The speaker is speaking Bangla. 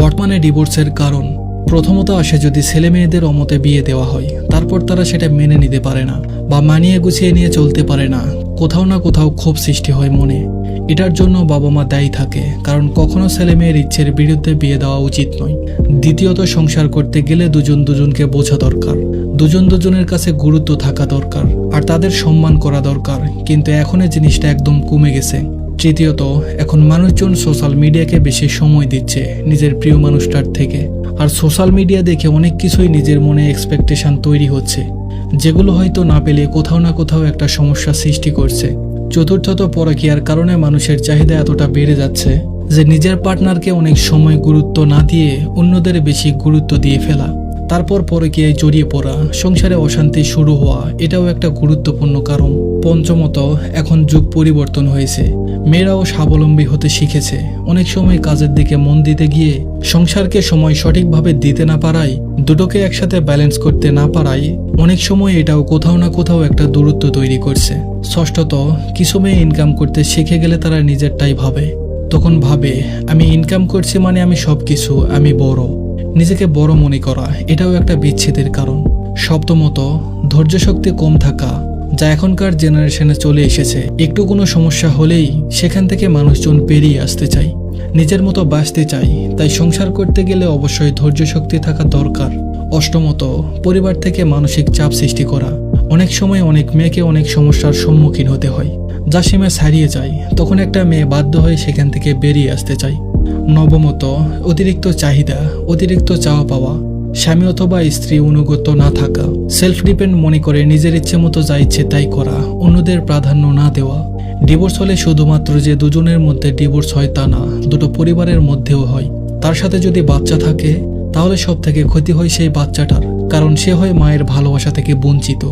বর্তমানে ডিভোর্সের কারণ প্রথমত আসে যদি ছেলে মেয়েদের অমতে বিয়ে দেওয়া হয়, তারপর তারা সেটা মেনে নিতে পারে না বা মানিয়ে গুছিয়ে নিয়ে চলতে পারে না, কোথাও না কোথাও ক্ষোভ সৃষ্টি হয় মনে। এটার জন্য বাবা মা দায়ী থাকে, কারণ কখনো ছেলে মেয়ের ইচ্ছের বিরুদ্ধে বিয়ে দেওয়া উচিত নয়। দ্বিতীয়ত, সংসার করতে গেলে দুজন দুজনকে বোঝা দরকার, দুজন দুজনের কাছে গুরুত্ব থাকা দরকার, আর তাদের সম্মান করা দরকার, কিন্তু এখন এই জিনিসটা একদম কমে গেছে। তৃতীয়ত, এখন মানুষজন সোশ্যাল মিডিয়াকে বেশি সময় দিচ্ছে নিজের প্রিয় মানুষটার থেকে, আর সোশ্যাল মিডিয়া দেখে অনেক কিছুই নিজের মনে এক্সপেকটেশন তৈরি হচ্ছে, যেগুলো হয়তো না পেলে কোথাও না কোথাও একটা সমস্যা সৃষ্টি করছে। চতুর্থত, পরকীয়ার কারণে মানুষের চাহিদা এতটা বেড়ে যাচ্ছে যে নিজের পার্টনারকে অনেক সময় গুরুত্ব না দিয়ে অন্যদের বেশি গুরুত্ব দিয়ে ফেলা, তারপর পরকীয়ায় জড়িয়ে পড়া, সংসারে অশান্তি শুরু হওয়া, এটাও একটা গুরুত্বপূর্ণ কারণ। পঞ্চমত, এখন যুগ পরিবর্তন হয়েছে, মেয়েরাও স্বাবলম্বী হতে শিখেছে। অনেক সময় কাজের দিকে মন দিতে গিয়ে সংসারকে সময় সঠিকভাবে দিতে না পারায়, দুটোকে একসাথে ব্যালেন্স করতে না পারায় অনেক সময় এটাও কোথাও না কোথাও একটা দূরত্ব তৈরি করছে। ষষ্ঠত, কিছু মেয়ে ইনকাম করতে শিখে গেলে তারা নিজেরটাই ভাবে, তখন ভাবে আমি ইনকাম করছি মানে আমি সবকিছু, আমি বড়। নিজেকে বড় মনে করা, এটাও একটা বিচ্ছেদের কারণ। সপ্তমত, ধৈর্য শক্তি কম থাকা, যা এখনকার জেনারেশনে চলে এসেছে। একটু কোনো সমস্যা হলেই সেখান থেকে মানুষজন পেরিয়ে আসতে চায়, নিজের মতো বাঁচতে চায়, তাই সংসার করতে গেলে অবশ্যই ধৈর্য শক্তি থাকা দরকার। অষ্টমত, পরিবার থেকে মানসিক চাপ সৃষ্টি করা, অনেক সময় অনেক মেয়েকে অনেক সমস্যার সম্মুখীন হতে হয়, যা সীমা ছাড়িয়ে যায়, তখন একটা মেয়ে বাধ্য হয়ে সেখান থেকে বেরিয়ে আসতে চায়। নবমত, অতিরিক্ত চাহিদা, অতিরিক্ত চাওয়া পাওয়া, স্বামী অথবা স্ত্রী অনুগত না থাকা, সেলফ ডিপেন্ড মনে করে নিজের ইচ্ছে মতো যা ইচ্ছে তাই করা, অন্যদের প্রাধান্য না দেওয়া। ডিভোর্স হলে শুধুমাত্র যে দুজনের মধ্যে ডিভোর্স হয় তা না, দুটো পরিবারের মধ্যেও হয়। তার সাথে যদি বাচ্চা থাকে তাহলে সব থেকে ক্ষতি হয় সেই বাচ্চাটার, কারণ সে হয় মায়ের ভালোবাসা থেকে বঞ্চিত।